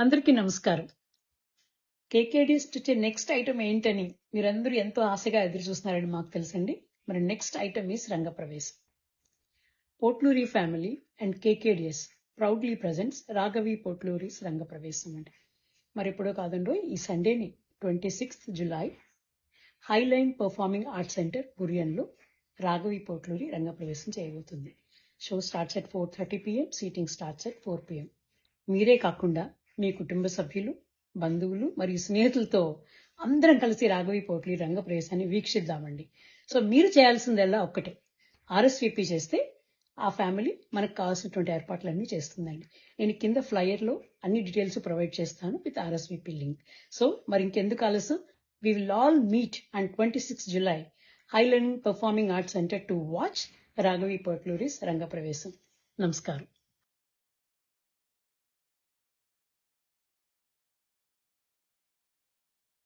అందరికీ నమస్కారం. కేకేడీఎస్ వచ్చే నెక్స్ట్ ఐటమ్ ఏంటని మీరందరూ ఎంతో ఆశగా ఎదురు చూస్తున్నారని మాకు తెలుసండి. మరి నెక్స్ట్ ఐటమ్ ఈస్ రంగప్రవేశం. Potluri family and KKDS proudly presents Raghavi Potluri's రంగప్రవేశం అండి. మరి ఎప్పుడో కాదండో ఈ సండేని 26th July Highline performing arts centre బురియన్లో రాఘవి పోట్లూరి రంగప్రవేశం చేయబోతుంది. Show starts at 4:30 PM, seating starts at 4 PM. మీరే కాకుండా మీ కుటుంబ సభ్యులు, బంధువులు మరియు స్నేహితులతో అందరం కలిసి రాఘవి పోట్లూరి రంగప్రవేశాన్ని వీక్షిద్దామండి. సో మీరు చేయాల్సిందల్లా ఒక్కటే, RSVP చేస్తే ఆ ఫ్యామిలీ మనకు కావాల్సినటువంటి ఏర్పాట్లన్నీ చేస్తుందండి. నేను కింద ఫ్లైయర్లో అన్ని డీటెయిల్స్ ప్రొవైడ్ చేస్తాను విత్ RSVP లింక్. సో మరి ఇంకెందుకు ఆలస్యం, we will all meet on 26th July Highland Performing Arts Center to watch Raghavi Potluri's Rangapravesam. Namaskaram.